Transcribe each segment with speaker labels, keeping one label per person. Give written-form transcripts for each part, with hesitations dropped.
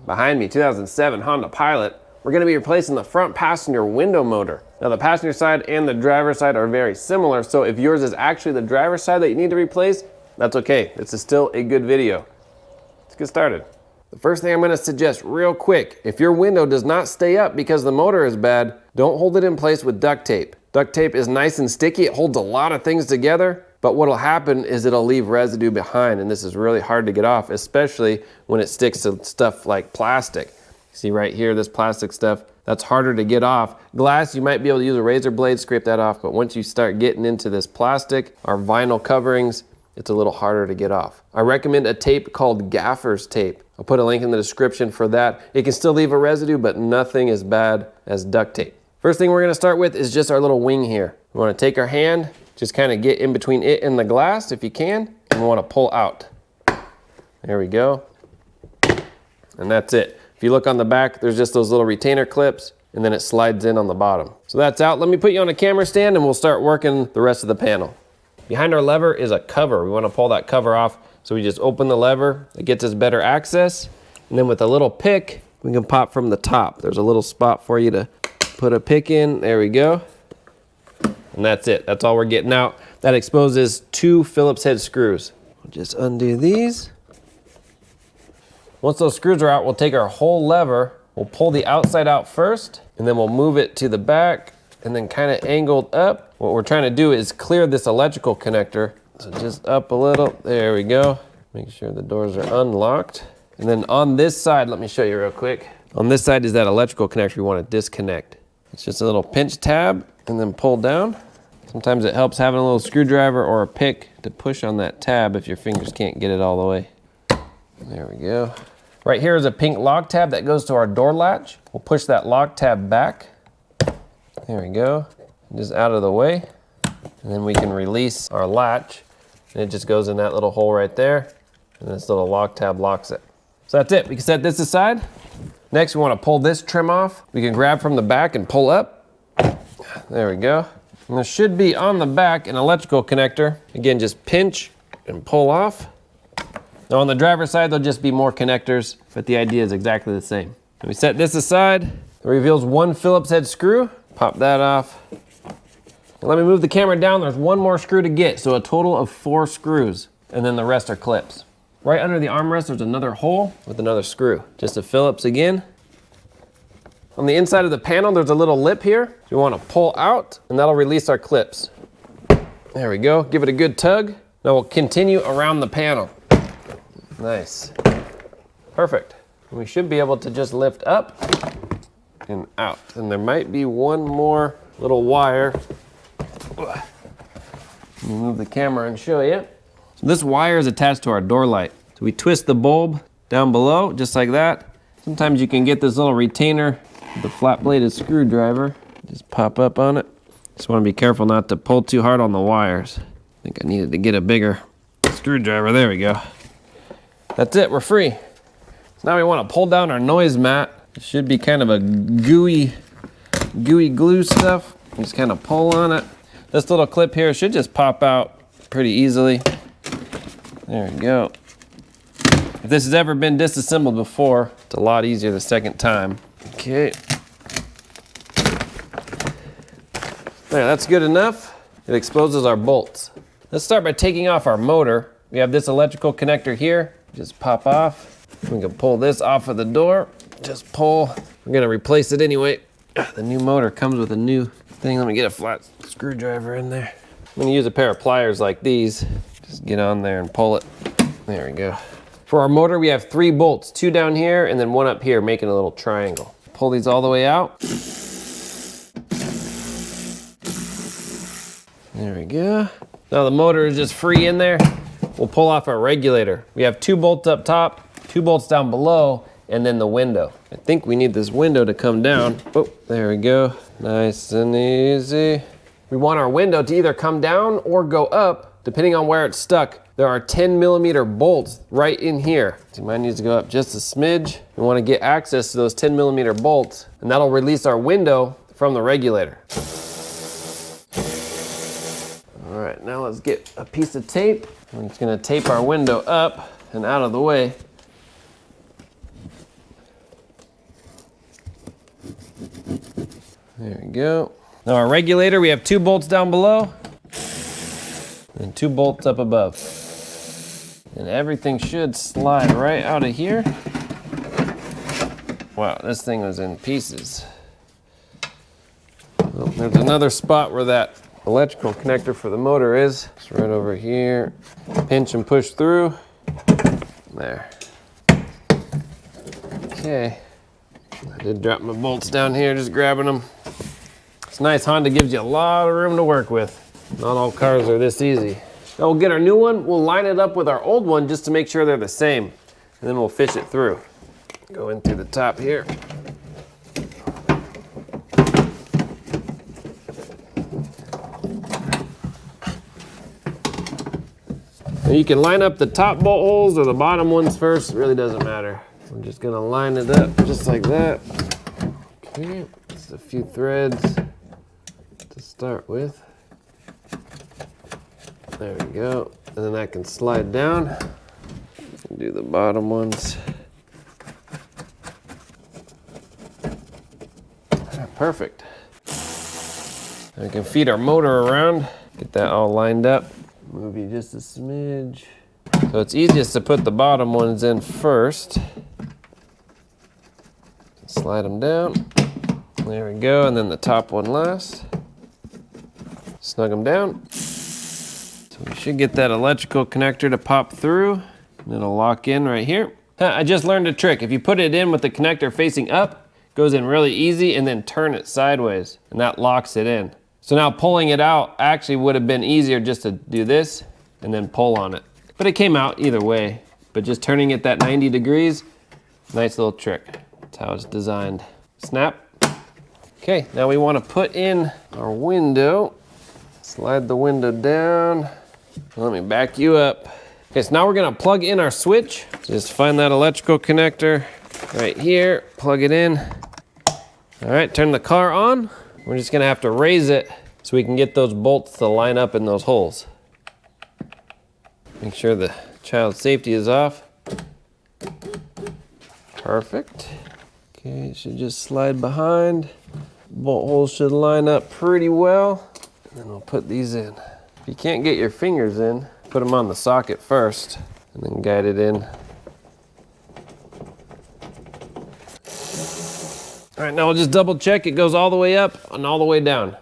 Speaker 1: Behind me, 2007 Honda Pilot. We're gonna be replacing the front passenger window motor. Now the passenger side and the driver's side are very similar, so if yours is actually the driver's side that you need to replace, that's okay. This is still a good video. Let's get started. The first thing I'm gonna suggest real quick, if your window does not stay up because the motor is bad, don't hold it in place with duct tape. Duct tape is nice and sticky, it holds a lot of things together, but what'll happen is it'll leave residue behind, and this is really hard to get off, especially when it sticks to stuff like plastic. See right here, this plastic stuff, that's harder to get off. Glass, you might be able to use a razor blade, scrape that off, but once you start getting into this plastic or vinyl coverings, it's a little harder to get off. I recommend a tape called gaffer's tape. I'll put a link in the description for that. It can still leave a residue, but nothing as bad as duct tape. First thing we're gonna start with is just our little wing here. We wanna take our hand, just kind of get in between it and the glass if you can, and we wanna pull out. There we go. And that's it. If you look on the back, there's just those little retainer clips, and then it slides in on the bottom. So that's out. Let me put you on a camera stand and we'll start working the rest of the panel. Behind our lever is a cover. We wanna pull that cover off, so we just open the lever. It gets us better access. And then with a little pick, we can pop from the top. There's a little spot for you to put a pick in. There we go. And that's it. That's all we're getting out. That exposes 2 Phillips head screws. We'll just undo these. Once those screws are out, we'll take our whole lever, we'll pull the outside out first, and then we'll move it to the back, and then kind of angled up. What we're trying to do is clear this electrical connector. So just up a little, there we go. Make sure the doors are unlocked. And then on this side, let me show you real quick. On this side is that electrical connector we want to disconnect. It's just a little pinch tab and then pull down. Sometimes it helps having a little screwdriver or a pick to push on that tab if your fingers can't get it all the way. There we go. Right here is a pink lock tab that goes to our door latch. We'll push that lock tab back. There we go. Just out of the way. And then we can release our latch. And it just goes in that little hole right there. And this little lock tab locks it. So that's it. We can set this aside. Next, we want to pull this trim off. We can grab from the back and pull up. There we go. And there should be on the back an electrical connector. Again, just pinch and pull off. Now on the driver's side, there'll just be more connectors, but the idea is exactly the same. And we set this aside. It reveals 1 Phillips head screw. Pop that off. And let me move the camera down. There's 1 more screw to get, so a total of 4 screws, and then the rest are clips. Right under the armrest, there's another hole with another screw. Just a Phillips again. On the inside of the panel, there's a little lip here. You want to pull out, and that'll release our clips. There we go. Give it a good tug. Now we'll continue around the panel. Nice. Perfect. And we should be able to just lift up and out. And there might be 1 more little wire. Let me move the camera and show you. So this wire is attached to our door light. So we twist the bulb down below, just like that. Sometimes you can get this little retainer with the flat-bladed screwdriver. Just pop up on it. Just want to be careful not to pull too hard on the wires. I think I needed to get a bigger screwdriver. There we go. That's it, we're free. So now we want to pull down our noise mat. It should be kind of a gooey glue stuff. Just kind of pull on it. This little clip here should just pop out pretty easily. There we go. If this has ever been disassembled before, it's a lot easier the second time. Okay. There, that's good enough. It exposes our bolts. Let's start by taking off our motor. We have this electrical connector here. Just pop off. We can pull this off of the door. Just pull. We're gonna replace it anyway. The new motor comes with a new thing. Let me get a flat screwdriver in there. I'm gonna use a pair of pliers like these. Just get on there and pull it. There we go. For our motor, we have 3 bolts, 2 down here and then 1 up here, making a little triangle. Pull these all the way out. There we go. Now the motor is just free in there. We'll pull off our regulator. We have 2 bolts up top, 2 bolts down below, and then the window. I think we need this window to come down. Oh, there we go. Nice and easy. We want our window to either come down or go up, depending on where it's stuck. There are 10mm bolts right in here. So mine needs to go up just a smidge. We want to get access to those 10mm bolts, and that'll release our window from the regulator. All right, now let's get a piece of tape. We're just gonna tape our window up and out of the way. There we go. Now our regulator, we have 2 bolts down below and 2 bolts up above. And everything should slide right out of here. Wow, this thing was in pieces. Well, there's another spot where that electrical connector for the motor is. It's right over here. Pinch and push through. There. Okay. I did drop my bolts down here, just grabbing them. It's nice, Honda gives you a lot of room to work with. Not all cars are this easy. Now we'll get our new one, we'll line it up with our old one just to make sure they're the same. And then we'll fish it through. Go in through the top here. Now you can line up the top bolt holes or the bottom ones first, it really doesn't matter. We're just gonna line it up just like that. Okay, just a few threads to start with. There we go. And then that can slide down. Do the bottom ones. Perfect. And we can feed our motor around, get that all lined up. Move you just a smidge. So it's easiest to put the bottom ones in first. Slide them down. There we go, and then the top one last. Snug them down. So we should get that electrical connector to pop through, and it'll lock in right here. I just learned a trick. If you put it in with the connector facing up, it goes in really easy, and then turn it sideways, and that locks it in. So now pulling it out actually would have been easier just to do this and then pull on it. But it came out either way. But just turning it that 90 degrees, nice little trick. That's how it's designed. Snap. Okay, now we want to put in our window. Slide the window down. Let me back you up. Okay, so now we're gonna plug in our switch. Just find that electrical connector right here, plug it in. All right, turn the car on. We're just gonna have to raise it so we can get those bolts to line up in those holes. Make sure the child safety is off. Perfect. Okay, it should just slide behind. Bolt holes should line up pretty well. And then we'll put these in. If you can't get your fingers in, put them on the socket first and then guide it in. All right, now we'll just double check it goes all the way up and all the way down.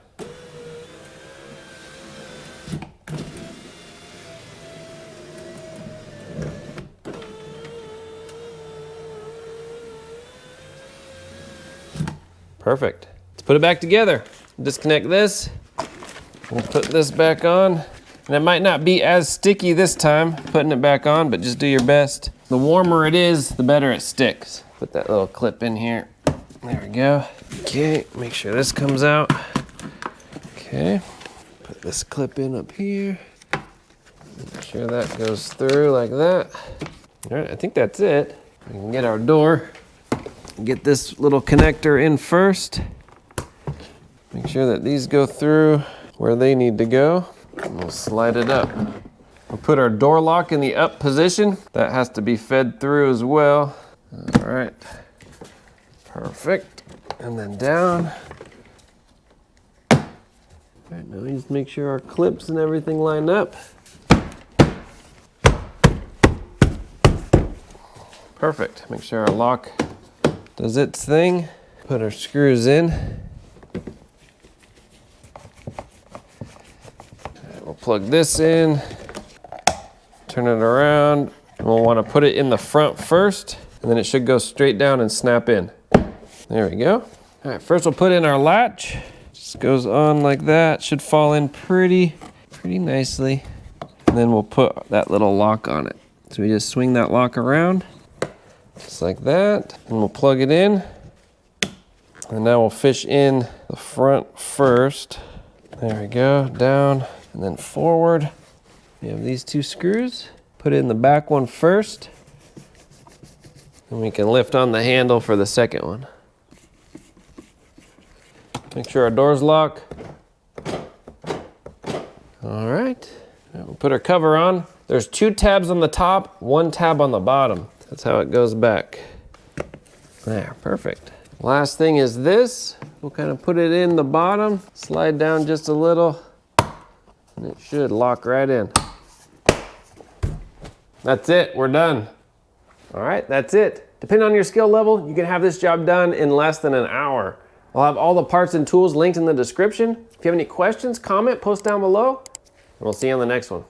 Speaker 1: Perfect. Let's put it back together. Disconnect this. We'll put this back on. And it might not be as sticky this time, putting it back on, but just do your best. The warmer it is, the better it sticks. Put that little clip in here. There we go. Okay, make sure this comes out. Okay, put this clip in up here. Make sure that goes through like that. All right, I think that's it. We can get our door. Get this little connector in first. Make sure that these go through where they need to go. And we'll slide it up. We'll put our door lock in the up position. That has to be fed through as well. All right. Perfect. And then down. All right, now we just make sure our clips and everything line up. Perfect. Make sure our lock does its thing. Put our screws in. We'll plug this in, turn it around, and we'll want to put it in the front first, and then it should go straight down and snap in. There we go. All right, first we'll put in our latch. Just goes on like that. Should fall in pretty nicely. And then we'll put that little lock on it. So we just swing that lock around, just like that, and we'll plug it in. And now we'll fish in the front first. There we go, down and then forward. We have these 2 screws. Put it in the back one first. And we can lift on the handle for the second one. Make sure our doors lock. All right, we'll put our cover on. There's 2 tabs on the top, 1 tab on the bottom. That's how it goes back. There, perfect. Last thing is this. We'll kind of put it in the bottom, slide down just a little, and it should lock right in. That's it, we're done. All right, that's it. Depending on your skill level, you can have this job done in less than an hour. I'll have all the parts and tools linked in the description. If you have any questions, comment, post down below, and we'll see you on the next one.